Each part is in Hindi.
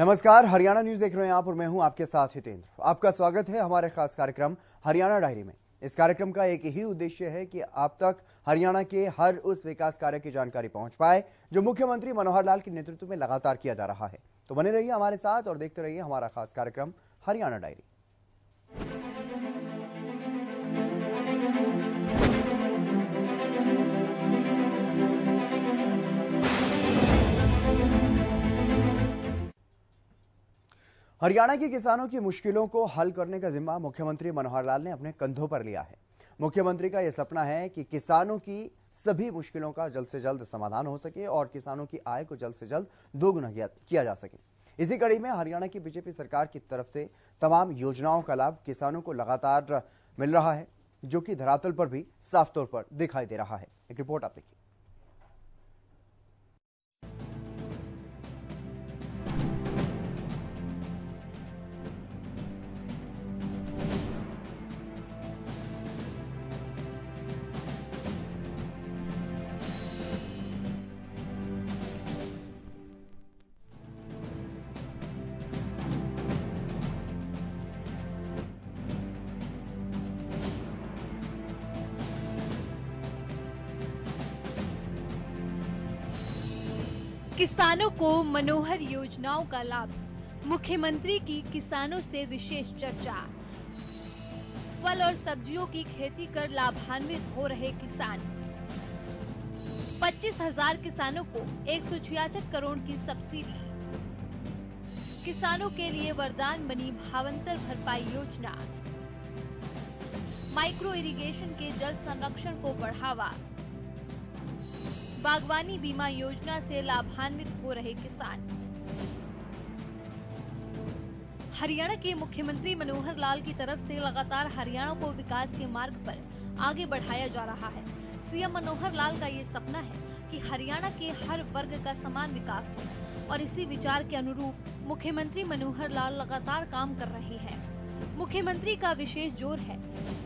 नमस्कार, हरियाणा न्यूज देख रहे हैं आप और मैं हूं आपके साथ हितेंद्र। आपका स्वागत है हमारे खास कार्यक्रम हरियाणा डायरी में। इस कार्यक्रम का एक ही उद्देश्य है कि आप तक हरियाणा के हर उस विकास कार्य की जानकारी पहुंच पाए जो मुख्यमंत्री मनोहर लाल के नेतृत्व में लगातार किया जा रहा है। तो बने रहिए हमारे साथ और देखते रहिए हमारा खास कार्यक्रम हरियाणा डायरी। हरियाणा के किसानों की मुश्किलों को हल करने का जिम्मा मुख्यमंत्री मनोहर लाल ने अपने कंधों पर लिया है। मुख्यमंत्री का यह सपना है कि किसानों की सभी मुश्किलों का जल्द से जल्द समाधान हो सके और किसानों की आय को जल्द से जल्द दोगुना किया जा सके। इसी कड़ी में हरियाणा की बीजेपी सरकार की तरफ से तमाम योजनाओं का लाभ किसानों को लगातार मिल रहा है, जो कि धरातल पर भी साफ तौर पर दिखाई दे रहा है। एक रिपोर्ट आप देखिए। किसानों को मनोहर योजनाओं का लाभ, मुख्यमंत्री की किसानों से विशेष चर्चा। फल और सब्जियों की खेती कर लाभान्वित हो रहे किसान। 25,000 किसानों को 166 करोड़ की सब्सिडी। किसानों के लिए वरदान बनी भावांतर भरपाई योजना। माइक्रो इरिगेशन के जल संरक्षण को बढ़ावा। बागवानी बीमा योजना से लाभान्वित हो रहे किसान। हरियाणा के मुख्यमंत्री मनोहर लाल की तरफ से लगातार हरियाणा को विकास के मार्ग पर आगे बढ़ाया जा रहा है। सीएम मनोहर लाल का ये सपना है कि हरियाणा के हर वर्ग का समान विकास हो और इसी विचार के अनुरूप मुख्यमंत्री मनोहर लाल लगातार काम कर रहे हैं। मुख्यमंत्री का विशेष जोर है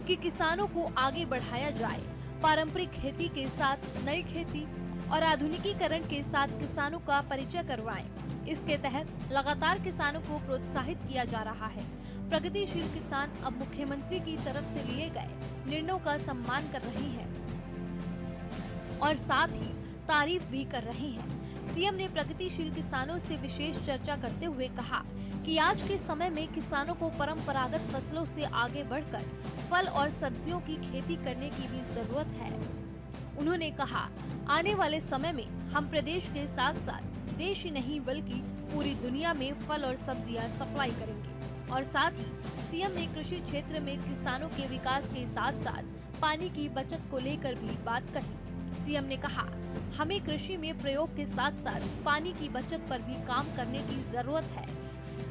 कि किसानों को आगे बढ़ाया जाए। पारंपरिक खेती के साथ नई खेती और आधुनिकीकरण के साथ किसानों का परिचय करवाएं। इसके तहत लगातार किसानों को प्रोत्साहित किया जा रहा है। प्रगतिशील किसान अब मुख्यमंत्री की तरफ से लिए गए निर्णयों का सम्मान कर रहे हैं और साथ ही तारीफ भी कर रहे हैं। सीएम ने प्रगतिशील किसानों से विशेष चर्चा करते हुए कहा कि आज के समय में किसानों को परंपरागत फसलों से आगे बढ़कर फल और सब्जियों की खेती करने की भी जरूरत है। उन्होंने कहा, आने वाले समय में हम प्रदेश के साथ साथ देश ही नहीं बल्कि पूरी दुनिया में फल और सब्जियां सप्लाई करेंगे। और साथ ही सीएम ने कृषि क्षेत्र में किसानों के विकास के साथ साथ पानी की बचत को लेकर भी बात कही। सीएम ने कहा, हमें कृषि में प्रयोग के साथ साथ पानी की बचत पर भी काम करने की जरूरत है।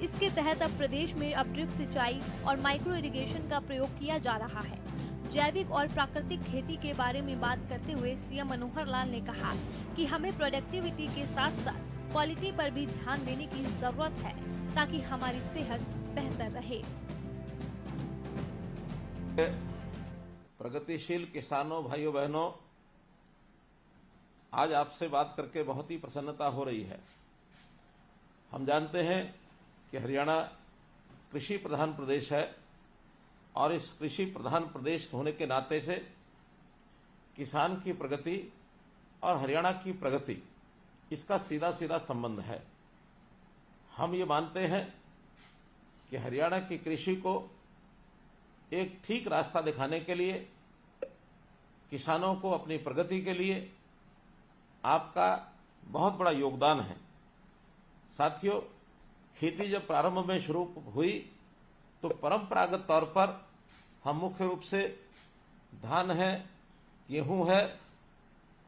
इसके तहत अब प्रदेश में अब ड्रिप सिंचाई और माइक्रो इरिगेशन का प्रयोग किया जा रहा है। जैविक और प्राकृतिक खेती के बारे में बात करते हुए सीएम मनोहर लाल ने कहा कि हमें प्रोडक्टिविटी के साथ साथ क्वालिटी पर भी ध्यान देने की जरूरत है ताकि हमारी सेहत बेहतर रहे। प्रगतिशील किसानों, भाइयों बहनों, आज आपसे बात करके बहुत ही प्रसन्नता हो रही है। हम जानते हैं कि हरियाणा कृषि प्रधान प्रदेश है और इस कृषि प्रधान प्रदेश होने के नाते से किसान की प्रगति और हरियाणा की प्रगति, इसका सीधा सीधा संबंध है। हम ये मानते हैं कि हरियाणा की कृषि को एक ठीक रास्ता दिखाने के लिए, किसानों को अपनी प्रगति के लिए आपका बहुत बड़ा योगदान है। साथियों, खेती जब प्रारंभ में शुरू हुई तो परंपरागत तौर पर हम मुख्य रूप से धान है, गेहूं है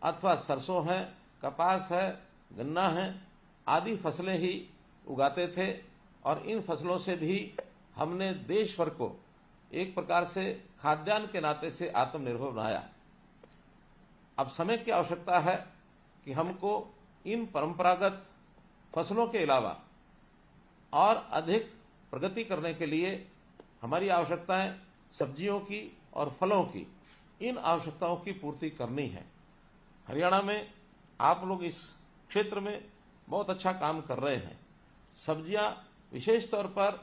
अथवा सरसों है, कपास है, गन्ना है आदि फसलें ही उगाते थे और इन फसलों से भी हमने देश भर को एक प्रकार से खाद्यान्न के नाते से आत्मनिर्भर बनाया। अब समय की आवश्यकता है कि हमको इन परंपरागत फसलों के अलावा और अधिक प्रगति करने के लिए हमारी आवश्यकताएं सब्जियों की और फलों की, इन आवश्यकताओं की पूर्ति करनी है। हरियाणा में आप लोग इस क्षेत्र में बहुत अच्छा काम कर रहे हैं। सब्जियां विशेष तौर पर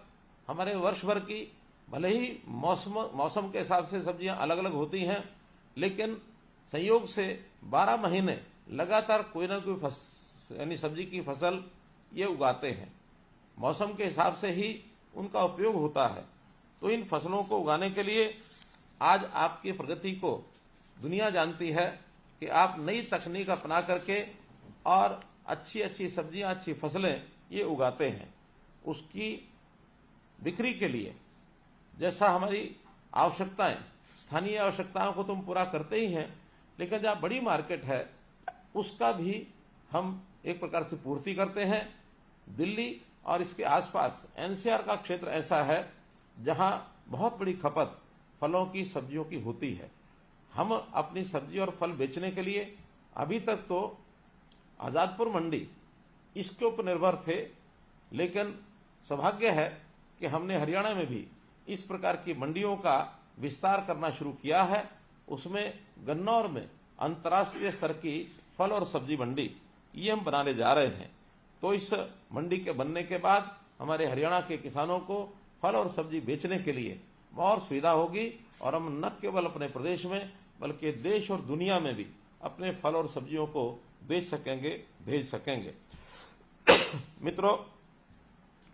हमारे वर्ष भर की, भले ही मौसम के हिसाब से सब्जियां अलग अलग होती हैं, लेकिन संयोग से 12 महीने लगातार कोई ना कोई यानी सब्जी की फसल ये उगाते हैं। मौसम के हिसाब से ही उनका उपयोग होता है। तो इन फसलों को उगाने के लिए आज आपकी प्रगति को दुनिया जानती है कि आप नई तकनीक अपना करके और अच्छी अच्छी सब्जियां, अच्छी फसलें ये उगाते हैं। उसकी बिक्री के लिए जैसा हमारी आवश्यकताएं, स्थानीय आवश्यकताओं को तुम पूरा करते ही हैं, लेकिन जहाँ बड़ी मार्केट है उसका भी हम एक प्रकार से पूर्ति करते हैं। दिल्ली और इसके आसपास एनसीआर का क्षेत्र ऐसा है जहां बहुत बड़ी खपत फलों की, सब्जियों की होती है। हम अपनी सब्जी और फल बेचने के लिए अभी तक तो आजादपुर मंडी इसके ऊपर निर्भर थे, लेकिन सौभाग्य है कि हमने हरियाणा में भी इस प्रकार की मंडियों का विस्तार करना शुरू किया है। उसमें गन्नौर में अंतर्राष्ट्रीय स्तर की फल और सब्जी मंडी ये हम बनाने जा रहे हैं। तो इस मंडी के बनने के बाद हमारे हरियाणा के किसानों को फल और सब्जी बेचने के लिए और सुविधा होगी और हम न केवल अपने प्रदेश में बल्कि देश और दुनिया में भी अपने फल और सब्जियों को बेच सकेंगे, भेज सकेंगे। मित्रों,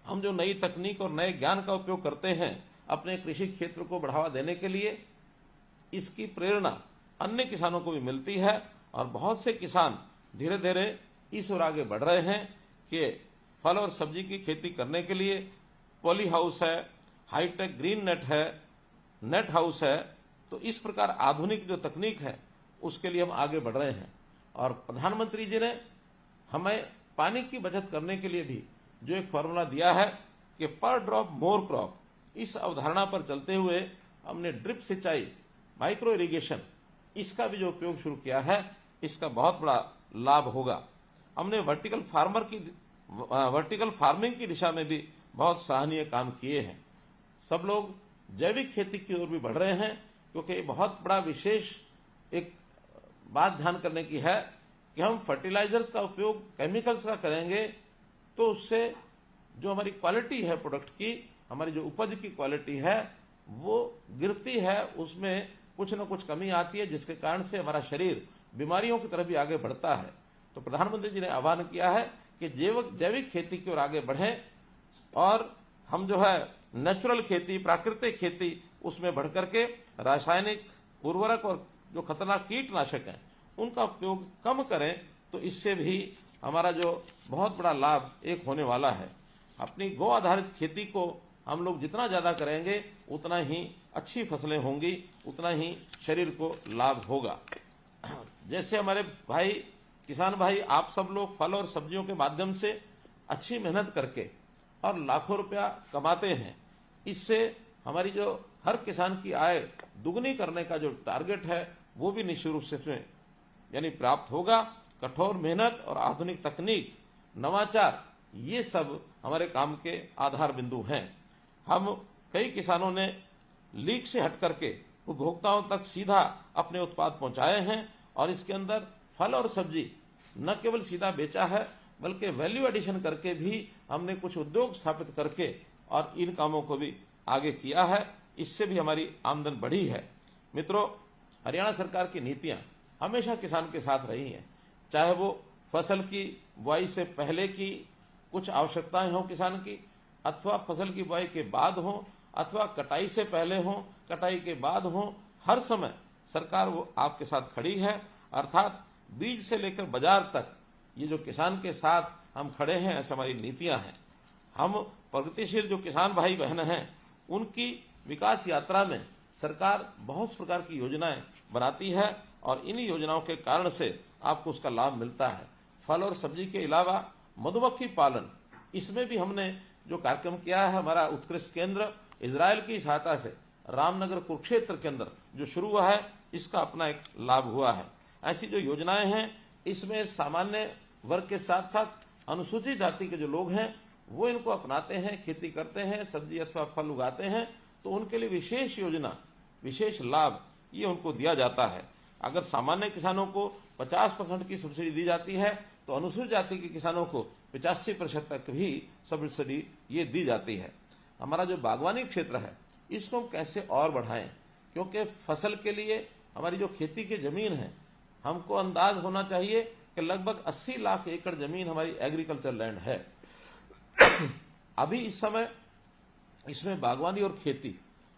हम जो नई तकनीक और नए ज्ञान का उपयोग करते हैं अपने कृषि क्षेत्र को बढ़ावा देने के लिए, इसकी प्रेरणा अन्य किसानों को भी मिलती है और बहुत से किसान धीरे धीरे इस ओर आगे बढ़ रहे हैं कि फल और सब्जी की खेती करने के लिए पॉली हाउस है, हाईटेक ग्रीन नेट है, नेट हाउस है। तो इस प्रकार आधुनिक जो तकनीक है उसके लिए हम आगे बढ़ रहे हैं। और प्रधानमंत्री जी ने हमें पानी की बचत करने के लिए भी जो एक फॉर्मूला दिया है कि पर ड्रॉप मोर क्रॉप, इस अवधारणा पर चलते हुए हमने ड्रिप सिंचाई, माइक्रो इरिगेशन, इसका भी जो उपयोग शुरू किया है, इसका बहुत बड़ा लाभ होगा। हमने वर्टिकल फार्मिंग की दिशा में भी बहुत सराहनीय काम किए हैं। सब लोग जैविक खेती की ओर भी बढ़ रहे हैं, क्योंकि बहुत बड़ा विशेष एक बात ध्यान करने की है कि हम फर्टिलाइजर्स का उपयोग केमिकल्स का करेंगे तो उससे जो हमारी क्वालिटी है प्रोडक्ट की, हमारी जो उपज की क्वालिटी है वो गिरती है, उसमें कुछ न कुछ कमी आती है, जिसके कारण से हमारा शरीर बीमारियों की तरफ भी आगे बढ़ता है। तो प्रधानमंत्री जी ने आह्वान किया है कि जैविक खेती की ओर आगे बढ़ें और हम जो है नेचुरल खेती, प्राकृतिक खेती, उसमें बढ़ करके रासायनिक उर्वरक और जो खतरनाक कीटनाशक हैं उनका उपयोग कम करें। तो इससे भी हमारा जो बहुत बड़ा लाभ एक होने वाला है। अपनी गौ आधारित खेती को हम लोग जितना ज्यादा करेंगे उतना ही अच्छी फसलें होंगी, उतना ही शरीर को लाभ होगा। जैसे हमारे भाई, किसान भाई, आप सब लोग फल और सब्जियों के माध्यम से अच्छी मेहनत करके और लाखों रुपया कमाते हैं, इससे हमारी जो हर किसान की आय दुगनी करने का जो टारगेट है वो भी निश्चित रूप से यानी प्राप्त होगा। कठोर मेहनत और आधुनिक तकनीक, नवाचार, ये सब हमारे काम के आधार बिंदु हैं। हम कई किसानों ने लीक से हट करके उपभोक्ताओं तक सीधा अपने उत्पाद पहुंचाए हैं और इसके अंदर फल और सब्जी न केवल सीधा बेचा है बल्कि वैल्यू एडिशन करके भी हमने कुछ उद्योग स्थापित करके और इन कामों को भी आगे किया है। इससे भी हमारी आमदन बढ़ी है। मित्रों, हरियाणा सरकार की नीतियां हमेशा किसान के साथ रही हैं, चाहे वो फसल की बुआई से पहले की कुछ आवश्यकताएं हों किसान की, अथवा फसल की बुआई के बाद हो, अथवा कटाई से पहले हो, कटाई के बाद हो, हर समय सरकार वो आपके साथ खड़ी है। अर्थात बीज से लेकर बाजार तक ये जो किसान के साथ हम खड़े हैं, ऐसी हमारी नीतियां हैं। हम प्रगतिशील जो किसान भाई बहन हैं उनकी विकास यात्रा में सरकार बहुत प्रकार की योजनाएं बनाती है और इन योजनाओं के कारण से आपको उसका लाभ मिलता है। फल और सब्जी के अलावा मधुमक्खी पालन, इसमें भी हमने जो कार्यक्रम किया है, हमारा उत्कृष्ट केंद्र इजराइल की सहायता से रामनगर कुरुक्षेत्र के अंदर जो शुरू हुआ है, इसका अपना एक लाभ हुआ है। ऐसी जो योजनाएं हैं इसमें सामान्य वर्ग के साथ साथ अनुसूचित जाति के जो लोग हैं वो इनको अपनाते हैं, खेती करते हैं, सब्जी अथवा फल उगाते हैं, तो उनके लिए विशेष योजना, विशेष लाभ ये उनको दिया जाता है। अगर सामान्य किसानों को 50% की सब्सिडी दी जाती है तो अनुसूचित जाति के किसानों को 85% तक भी सब्सिडी ये दी जाती है। हमारा जो बागवानी क्षेत्र है इसको हम कैसे और बढ़ाएं, क्योंकि फसल के लिए हमारी जो खेती की जमीन है, हमको अंदाज होना चाहिए कि लगभग 80 लाख एकड़ जमीन हमारी एग्रीकल्चर लैंड है। अभी इस समय इसमें बागवानी और खेती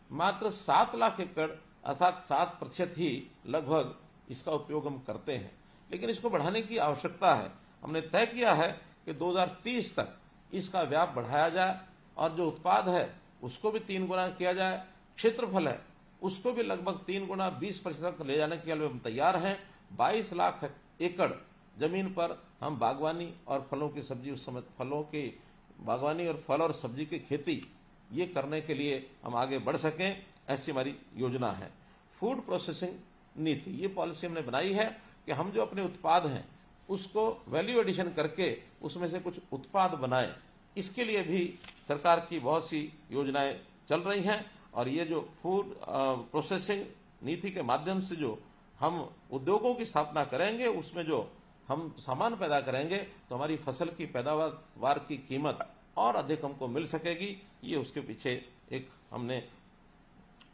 मात्र 7 लाख एकड़ अर्थात 7% ही लगभग इसका उपयोग हम करते हैं, लेकिन इसको बढ़ाने की आवश्यकता है। हमने तय किया है कि 2030 तक इसका व्याप बढ़ाया जाए और जो उत्पाद है उसको भी 3 गुना किया जाए, क्षेत्रफल है उसको भी लगभग 3 गुना 20% तक ले जाने के लिए हम तैयार हैं। 22 लाख एकड़ जमीन पर हम बागवानी और फलों की सब्जी, उस समय फलों की बागवानी और फल और सब्जी की खेती ये करने के लिए हम आगे बढ़ सकें, ऐसी हमारी योजना है। फूड प्रोसेसिंग नीति, ये पॉलिसी हमने बनाई है कि हम जो अपने उत्पाद हैं उसको वैल्यू एडिशन करके उसमें से कुछ उत्पाद बनाएं। इसके लिए भी सरकार की बहुत सी योजनाएं चल रही हैं और ये जो फूड प्रोसेसिंग नीति के माध्यम से जो हम उद्योगों की स्थापना करेंगे, उसमें जो हम सामान पैदा करेंगे तो हमारी फसल की पैदावार की कीमत और अधिक हमको मिल सकेगी। ये उसके पीछे हमने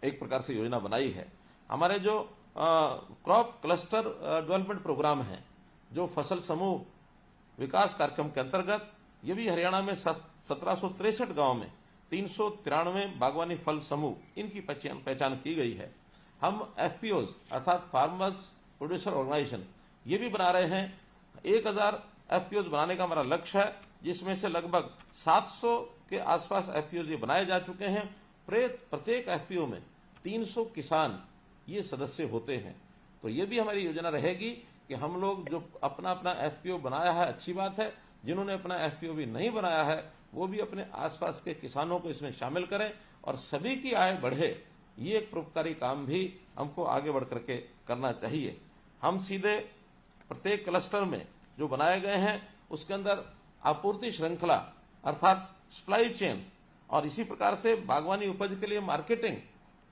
एक प्रकार से योजना बनाई है। हमारे जो क्रॉप क्लस्टर डेवलपमेंट प्रोग्राम है, जो फसल समूह विकास कार्यक्रम के अंतर्गत, ये भी हरियाणा में 1763 गांव में 393 बागवानी फल समूह इनकी पहचान की गई है। हम एफपीओज अर्थात फार्मर्स प्रोड्यूसर ऑर्गेनाइजेशन ये भी बना रहे हैं। 1000 एफपीओज बनाने का हमारा लक्ष्य है, जिसमें से लगभग 700 के आसपास एफपीओज ये बनाए जा चुके हैं। प्रत्येक एफपीओ में 300 किसान ये सदस्य होते हैं। तो ये भी हमारी योजना रहेगी कि हम लोग जो अपना एफपीओ बनाया है, अच्छी बात है, जिन्होंने अपना एफपीओ भी नहीं बनाया है वो भी अपने आसपास के किसानों को इसमें शामिल करें और सभी की आय बढ़े। ये एक परोपकारी काम भी हमको आगे बढ़ करके करना चाहिए। हम सीधे प्रत्येक क्लस्टर में जो बनाए गए हैं उसके अंदर आपूर्ति श्रृंखला अर्थात सप्लाई चेन और इसी प्रकार से बागवानी उपज के लिए मार्केटिंग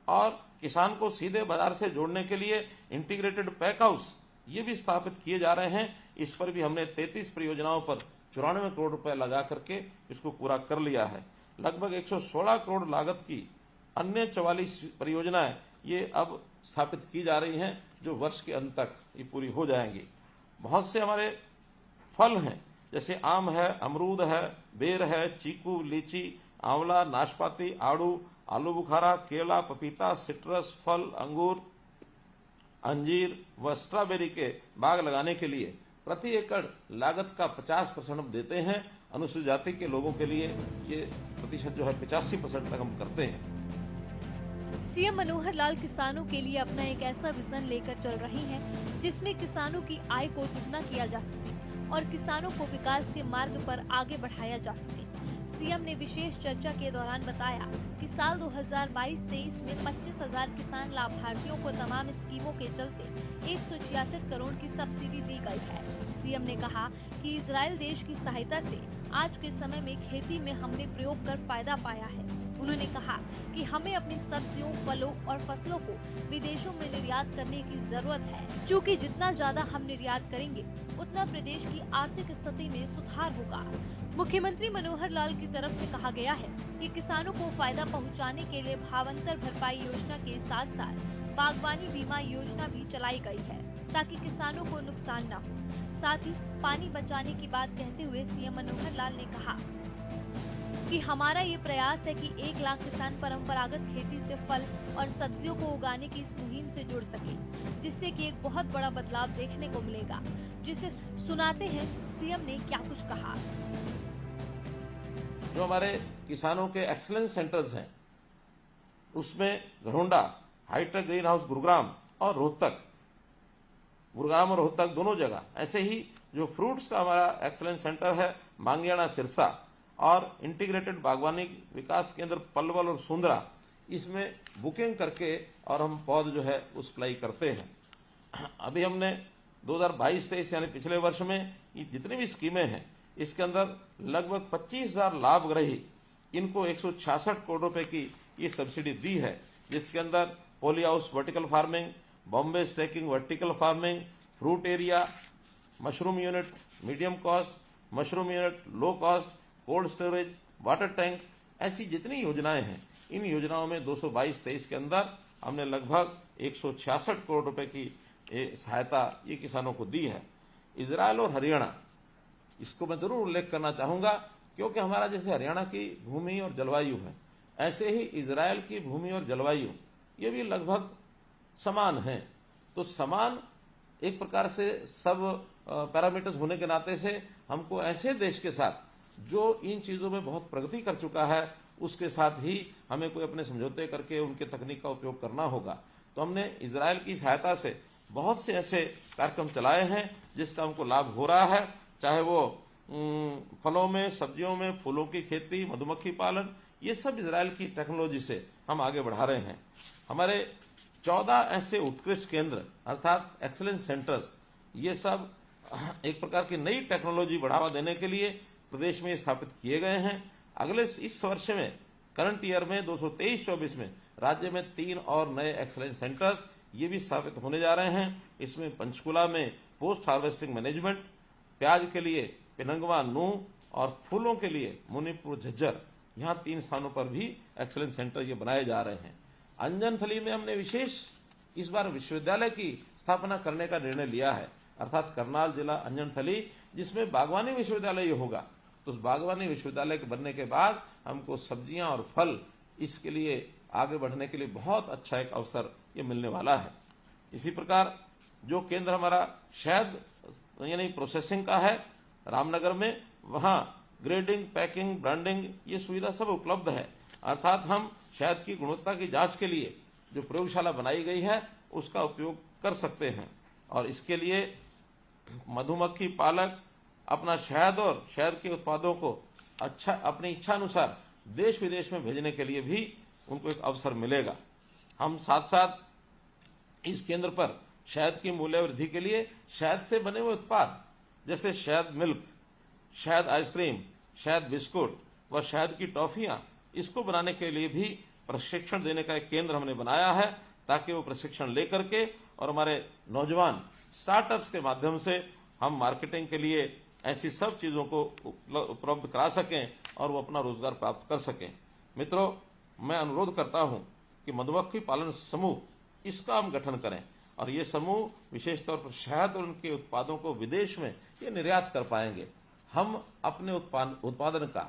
और किसान को सीधे बाजार से जोड़ने के लिए इंटीग्रेटेड पैक हाउस ये भी स्थापित किए जा रहे हैं। इस पर भी हमने 33 परियोजनाओं पर 94 करोड़ रुपए लगा करके इसको पूरा कर लिया है। लगभग 116 करोड़ लागत की अन्य 44 परियोजनाएं ये अब स्थापित की जा रही हैं, जो वर्ष के अंत तक ये पूरी हो जाएंगी। बहुत से हमारे फल हैं, जैसे आम है, अमरूद है, बेर है, चीकू, लीची, आंवला, नाशपाती, आड़ू, आलू बुखारा, केला, पपीता, सिट्रस फल, अंगूर, अंजीर व स्ट्रॉबेरी के बाग लगाने के लिए प्रति एकड़ लागत का 50% हम देते हैं। अनुसूचित जाति के लोगों के लिए ये प्रतिशत जो है 85% तक हम करते हैं। सीएम मनोहर लाल किसानों के लिए अपना एक ऐसा विजन लेकर चल रहे हैं जिसमें किसानों की आय को दुगना किया जा सके और किसानों को विकास के मार्ग पर आगे बढ़ाया जा सके। सीएम ने विशेष चर्चा के दौरान बताया कि साल 2022-23 में 25,000 किसान लाभार्थियों को तमाम स्कीमों के चलते 166 करोड़ की सब्सिडी दी गई है। सीएम ने कहा कि इजराइल देश की सहायता से आज के समय में खेती में हमने प्रयोग कर फायदा पाया है। उन्होंने कहा कि हमें अपनी सब्जियों, फलों और फसलों को विदेशों में निर्यात करने की जरूरत है, क्योंकि जितना ज्यादा हम निर्यात करेंगे उतना प्रदेश की आर्थिक स्थिति में सुधार होगा। मुख्यमंत्री मनोहर लाल की तरफ से कहा गया है कि किसानों को फायदा पहुंचाने के लिए भावांतर भरपाई योजना के साथ साथ बागवानी बीमा योजना भी चलाई गई है, ताकि किसानों को नुकसान न हो। साथ ही पानी बचाने की बात कहते हुए सीएम मनोहर लाल ने कहा कि हमारा ये प्रयास है कि 1 लाख किसान परंपरागत खेती से फल और सब्जियों को उगाने की इस मुहिम से जुड़ सके, जिससे कि एक बहुत बड़ा बदलाव देखने को मिलेगा। जिसे सुनाते हैं सीएम ने क्या कुछ कहा। जो हमारे किसानों के एक्सीलेंस सेंटर्स हैं उसमें Gharaunda, hitech green house Gurugram और रोहतक, दोनों जगह, ऐसे ही जो फ्रूट्स का हमारा एक्सीलेंस सेंटर है मांगियाना सिरसा और इंटीग्रेटेड बागवानी विकास केंद्र पलवल और सुंदरा, इसमें बुकिंग करके और हम पौध जो है वो सप्लाई करते हैं। अभी हमने 2022-23 यानी पिछले वर्ष में ये जितनी भी स्कीमें हैं इसके अंदर लगभग 25,000 लाभग्राही इनको 166 करोड़ रुपए की ये सब्सिडी दी है, जिसके अंदर poly house vertical farming, Bombay stacking vertical farming, fruit area, mushroom unit, medium cost, mushroom unit, low cost, cold storage, water tank, ऐसी जितनी योजनाएं हैं, इन योजनाओं में 222-23 के अंदर हमने लगभग 166 करोड़ रुपए की सहायता ये किसानों को दी है। इजरायल और हरियाणा, इसको मैं जरूर उल्लेख करना चाहूंगा, क्योंकि हमारा जैसे हरियाणा की भूमि और जलवायु है, ऐसे ही इजरायल की भूमि और जलवायु ये भी लगभग समान है। तो समान एक प्रकार से सब पैरामीटर्स होने के नाते से हमको ऐसे देश के साथ जो इन चीजों में बहुत प्रगति कर चुका है उसके साथ ही हमें कोई अपने समझौते करके उनके तकनीक का उपयोग करना होगा। तो हमने इजरायल की सहायता से बहुत से ऐसे कार्यक्रम चलाए हैं जिसका हमको लाभ हो रहा है, चाहे वो फलों में, सब्जियों में, फूलों की खेती, मधुमक्खी पालन, ये सब इजरायल की टेक्नोलॉजी से हम आगे बढ़ा रहे हैं। हमारे 14 ऐसे उत्कृष्ट केंद्र अर्थात एक्सीलेंस सेंटर्स, ये सब एक प्रकार की नई टेक्नोलॉजी बढ़ावा देने के लिए प्रदेश में स्थापित किए गए हैं। अगले इस वर्ष में, करंट ईयर में 223-24 में राज्य में 3 और नए एक्सीलेंस सेंटर्स ये भी स्थापित होने जा रहे हैं। इसमें पंचकुला में पोस्ट हार्वेस्टिंग मैनेजमेंट, प्याज के लिए पिनंगवा, नूह और फूलों के लिए मुनीपुर, झज्जर, यहाँ 3 स्थानों पर भी एक्सीलेंस सेंटर ये बनाए जा रहे हैं। अंजनथली में हमने विशेष इस बार विश्वविद्यालय की स्थापना करने का निर्णय लिया है, अर्थात करनाल जिला अंजनथली, जिसमें बागवानी विश्वविद्यालय होगा। तो उस बागवानी विश्वविद्यालय के बनने के बाद हमको सब्जियां और फल इसके लिए आगे बढ़ने के लिए बहुत अच्छा एक अवसर ये मिलने वाला है। इसी प्रकार जो केंद्र हमारा शहद यानी प्रोसेसिंग का है रामनगर में, वहां ग्रेडिंग, पैकिंग, ब्रांडिंग ये सुविधा सब उपलब्ध है। अर्थात हम शहद की गुणवत्ता की जांच के लिए जो प्रयोगशाला बनाई गई है उसका उपयोग कर सकते हैं। और इसके लिए मधुमक्खी पालक अपना शहद और शहद के उत्पादों को अपनी इच्छा अनुसार देश विदेश में भेजने के लिए भी उनको एक अवसर मिलेगा। हम साथ साथ इस केंद्र पर शहद की मूल्य वृद्धि के लिए शहद से बने हुए उत्पाद जैसे शहद मिल्क, शहद आइसक्रीम, शहद बिस्कुट व शहद की टॉफियां, इसको बनाने के लिए भी प्रशिक्षण देने का एक केंद्र हमने बनाया है, ताकि वो प्रशिक्षण लेकर के और हमारे नौजवान स्टार्टअप्स के माध्यम से हम मार्केटिंग के लिए ऐसी सब चीजों को उपलब्ध करा सकें और वो अपना रोजगार प्राप्त कर सकें। मित्रों, मैं अनुरोध करता हूं कि मधुमक्खी पालन समूह इसका हम गठन करें और ये समूह विशेष तौर पर शहद और उनके उत्पादों को विदेश में ये निर्यात कर पाएंगे। हम अपने उत्पादन का,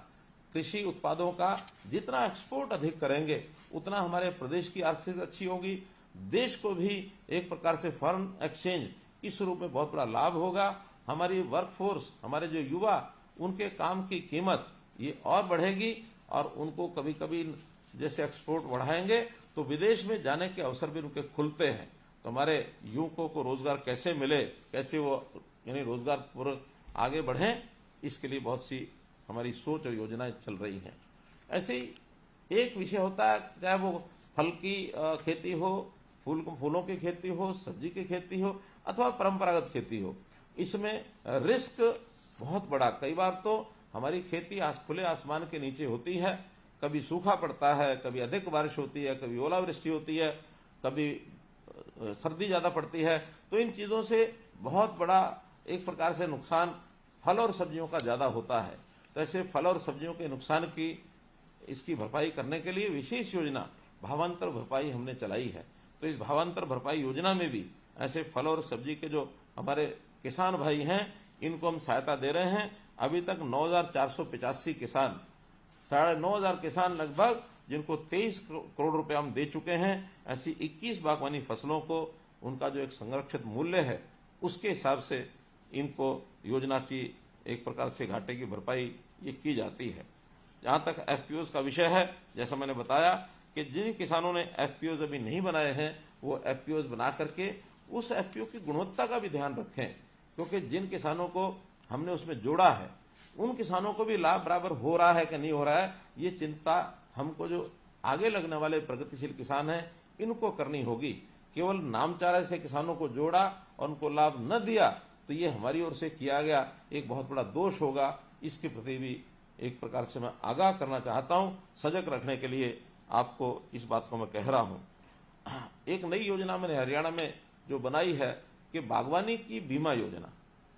कृषि उत्पादों का जितना एक्सपोर्ट अधिक करेंगे उतना हमारे प्रदेश की आर्थिक अच्छी होगी, देश को भी एक प्रकार से फॉरेन एक्सचेंज इस रूप में बहुत बड़ा लाभ होगा। हमारी वर्कफोर्स, हमारे जो युवा, उनके काम की कीमत ये और बढ़ेगी और उनको कभी कभी जैसे एक्सपोर्ट बढ़ाएंगे तो विदेश में जाने के अवसर भी उनके खुलते हैं। तो हमारे युवकों को रोजगार कैसे मिले, कैसे वो यानी रोजगार पूर्वक आगे बढ़ें, इसके लिए बहुत सी हमारी सोच और योजनाएं चल रही हैं। ऐसे ही एक विषय होता है, चाहे वो फल की खेती हो, फूलों की खेती हो, सब्जी की खेती हो अथवा परंपरागत खेती हो, इसमें रिस्क बहुत बड़ा। कई बार तो हमारी खेती खुले आसमान के नीचे होती है, कभी सूखा पड़ता है, कभी अधिक बारिश होती है, कभी ओलावृष्टि होती है, कभी सर्दी ज्यादा पड़ती है। तो इन चीजों से बहुत बड़ा एक प्रकार से नुकसान फल और सब्जियों का ज्यादा होता है। तो ऐसे फल और सब्जियों के नुकसान की इसकी भरपाई करने के लिए विशेष योजना भावांतर भरपाई हमने चलाई है। तो इस भावांतर भरपाई योजना में भी ऐसे फल और सब्जी के जो हमारे किसान भाई हैं इनको हम सहायता दे रहे हैं। अभी तक 9,485 किसान, 9,500 किसान लगभग, जिनको 23 करोड़ रुपए हम दे चुके हैं। ऐसी 21 बागवानी फसलों को उनका जो एक संरक्षित मूल्य है उसके हिसाब से इनको योजना की एक प्रकार से घाटे की भरपाई ये की जाती है। जहां तक एफपीओज का विषय है, जैसा मैंने बताया कि जिन किसानों ने एफपीओज अभी नहीं बनाए हैं वो एफपीओज बना करके उस एफपीओ की गुणवत्ता का भी ध्यान रखें, क्योंकि जिन किसानों को हमने उसमें जोड़ा है उन किसानों को भी लाभ बराबर हो रहा है कि नहीं हो रहा है, ये चिंता हमको जो आगे लगने वाले प्रगतिशील किसान हैं इनको करनी होगी। केवल नामचारे से किसानों को जोड़ा और उनको लाभ न दिया तो ये हमारी ओर से किया गया एक बहुत बड़ा दोष होगा। इसके प्रति भी एक प्रकार से मैं आगाह करना चाहता हूं, सजग रखने के लिए आपको इस बात को मैं कह रहा हूं। एक नई योजना मैंने हरियाणा में जो बनाई है कि बागवानी की बीमा योजना,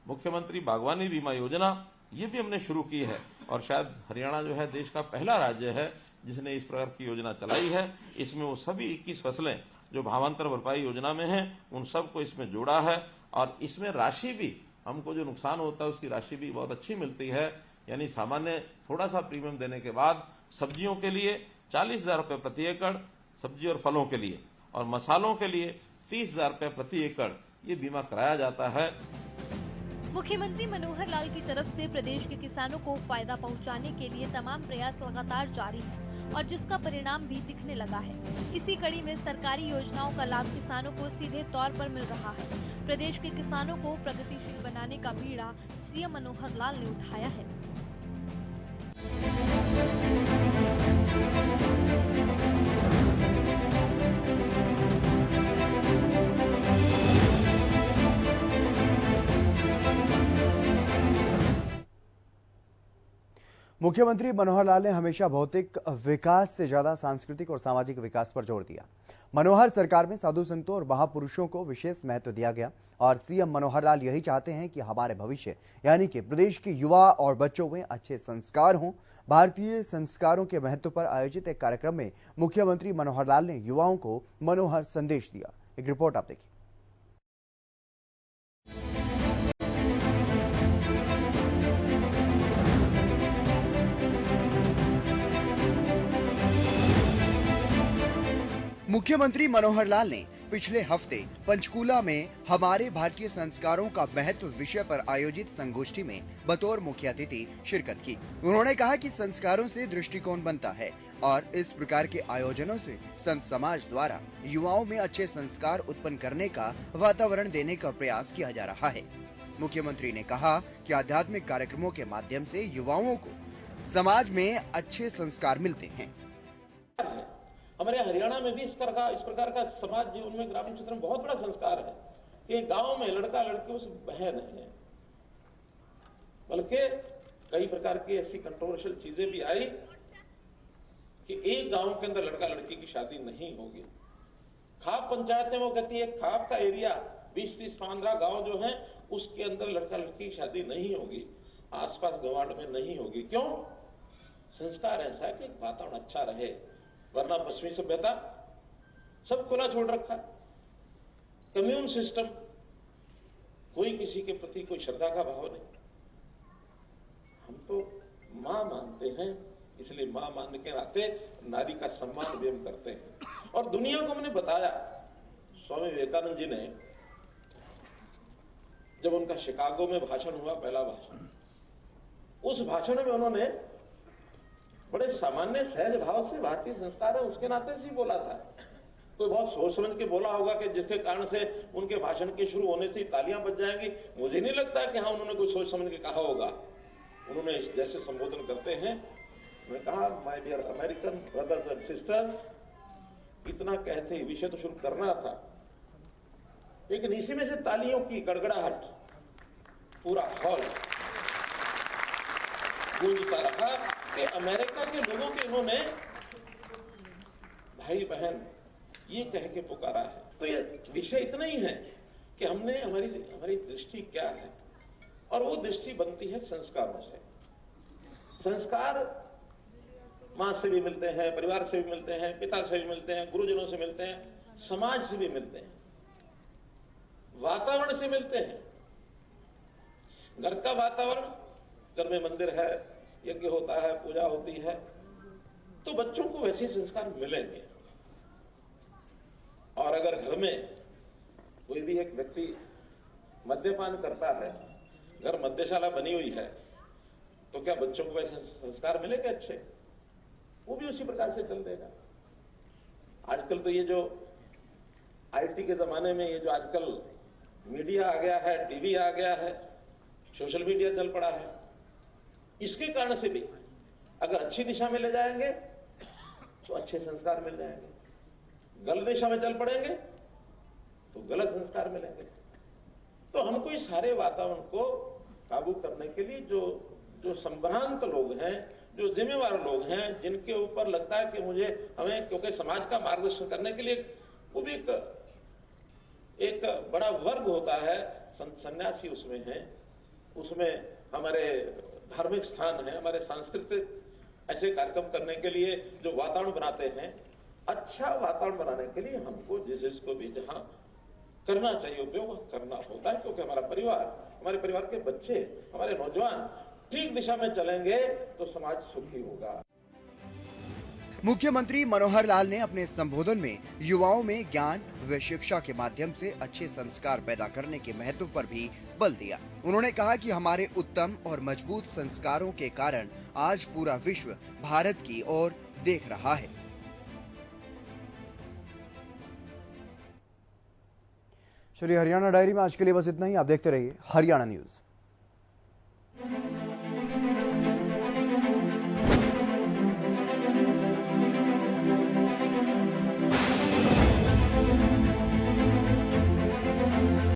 मुख्यमंत्री बागवानी बीमा योजना, ये भी हमने शुरू की है और शायद हरियाणा जो है देश का पहला राज्य है जिसने इस प्रकार की योजना चलाई है। इसमें वो सभी 21 फसलें जो भावांतर भरपाई योजना में हैं उन सबको इसमें जोड़ा है और इसमें राशि भी हमको जो नुकसान होता है उसकी राशि भी बहुत अच्छी मिलती है। यानी सामान्य थोड़ा सा प्रीमियम देने के बाद सब्जियों के लिए 40,000 रुपये प्रति एकड़ सब्जी और फलों के लिए और मसालों के लिए 30,000 रुपये प्रति एकड़ ये बीमा कराया जाता है। मुख्यमंत्री मनोहर लाल की तरफ से प्रदेश के किसानों को फायदा पहुंचाने के लिए तमाम प्रयास लगातार जारी है और जिसका परिणाम भी दिखने लगा है। इसी कड़ी में सरकारी योजनाओं का लाभ किसानों को सीधे तौर पर मिल रहा है। प्रदेश के किसानों को प्रगतिशील बनाने का बीड़ा सीएम मनोहर लाल ने उठाया है। मुख्यमंत्री मनोहर लाल ने हमेशा भौतिक विकास से ज्यादा सांस्कृतिक और सामाजिक विकास पर जोर दिया। मनोहर सरकार में साधु संतों और महापुरुषों को विशेष महत्व दिया गया और सीएम मनोहर लाल यही चाहते हैं कि हमारे भविष्य यानी कि प्रदेश के युवा और बच्चों में अच्छे संस्कार हों। भारतीय संस्कारों के महत्व पर आयोजित एक कार्यक्रम में मुख्यमंत्री मनोहर लाल ने युवाओं को मनोहर संदेश दिया। एक रिपोर्ट आप देखिए। मुख्यमंत्री मनोहर लाल ने पिछले हफ्ते पंचकूला में हमारे भारतीय संस्कारों का महत्व विषय पर आयोजित संगोष्ठी में बतौर मुख्य अतिथि शिरकत की। उन्होंने कहा कि संस्कारों से दृष्टिकोण बनता है और इस प्रकार के आयोजनों से संत समाज द्वारा युवाओं में अच्छे संस्कार उत्पन्न करने का वातावरण देने का प्रयास किया जा रहा है। मुख्यमंत्री ने कहा कि आध्यात्मिक कार्यक्रमों के माध्यम से युवाओं को समाज में अच्छे संस्कार मिलते हैं। हमारे हरियाणा में भी इस प्रकार का समाज जीवन में ग्रामीण क्षेत्र में बहुत बड़ा संस्कार है कि गांव में लड़का लड़की उस बहन है, बल्कि कई प्रकार की ऐसी कंट्रोवर्शियल चीजें भी आई कि एक गांव के अंदर लड़का लड़की की शादी नहीं होगी। खाप पंचायत में वो कहती है खाप का एरिया 20-30-15 गांव जो है उसके अंदर लड़का लड़की की शादी नहीं होगी, आसपास गवाड़ में नहीं होगी। क्यों? संस्कार ऐसा है कि वातावरण अच्छा रहे, वरना पश्चिमी सभ्यता सब खुला छोड़ रखा है। कम्यून सिस्टम, कोई किसी के प्रति कोई श्रद्धा का भाव नहीं। हम तो मां मानते हैं, इसलिए मां मानने के नाते नारी का सम्मान भी हम करते हैं। और दुनिया को हमने बताया, स्वामी विवेकानंद जी ने जब उनका शिकागो में भाषण हुआ, पहला भाषण, उस भाषण में उन्होंने बड़े सामान्य सहज भाव से भारतीय संस्कार है उसके नाते से बोला था। कोई बहुत सोच समझ के बोला होगा कि जिसके कारण से उनके भाषण के शुरू होने से तालियां बज जाएंगी, मुझे नहीं लगता कि हाँ उन्होंने कोई सोच समझ के कहा होगा। उन्होंने जैसे संबोधन करते हैं, उन्होंने कहा my dear American brothers and sisters, इतना कहते ही विषय तो शुरू करना था, लेकिन इसी में से तालियों की गड़गड़ाहट पूरा हॉल गूंजता रहा कि अमेरिका के लोगों के इन्होंने भाई बहन ये कह के पुकारा है। तो ये विषय इतना ही है कि हमने हमारी दृष्टि क्या है, और वो दृष्टि बनती है संस्कारों से। संस्कार मां से भी मिलते हैं, परिवार से भी मिलते हैं, पिता से भी मिलते हैं, गुरुजनों से मिलते हैं, समाज से भी मिलते हैं, वातावरण से मिलते हैं। घर का वातावरण, घर में मंदिर है, यज्ञ होता है, पूजा होती है, तो बच्चों को वैसे संस्कार मिलेंगे। और अगर घर में कोई भी एक व्यक्ति मद्यपान करता है, घर मद्यशाला बनी हुई है, तो क्या बच्चों को वैसे संस्कार मिलेंगे अच्छे? वो भी उसी प्रकार से चल देगा। आजकल तो ये जो आईटी के जमाने में ये जो आजकल मीडिया आ गया है, टीवी आ गया है, सोशल मीडिया चल पड़ा है, इसके कारण से भी अगर अच्छी दिशा में ले जाएंगे तो अच्छे संस्कार मिल जाएंगे, गलत दिशा में चल पड़ेंगे तो गलत संस्कार मिलेंगे। तो हमको इस सारे वातावरण को काबू करने के लिए जो संभ्रांत लोग हैं, जो जिम्मेवार लोग हैं, जिनके ऊपर लगता है कि हमें क्योंकि समाज का मार्गदर्शन करने के लिए वो भी एक बड़ा वर्ग होता है, संन्यासी उसमें है, उसमें हमारे धार्मिक स्थान है, हमारे सांस्कृतिक ऐसे कार्यक्रम करने के लिए जो वातावरण बनाते हैं, अच्छा वातावरण बनाने के लिए हमको जिसको भी जहां करना चाहिए उपयोग करना होता है, क्योंकि हमारा परिवार, हमारे परिवार के बच्चे, हमारे नौजवान ठीक दिशा में चलेंगे तो समाज सुखी होगा। मुख्यमंत्री मनोहर लाल ने अपने संबोधन में युवाओं में ज्ञान व शिक्षा के माध्यम से अच्छे संस्कार पैदा करने के महत्व पर भी बल दिया। उन्होंने कहा कि हमारे उत्तम और मजबूत संस्कारों के कारण आज पूरा विश्व भारत की ओर देख रहा है। चलिए, हरियाणा डायरी में आज के लिए बस इतना ही। आप देखते रहिए हरियाणा न्यूज।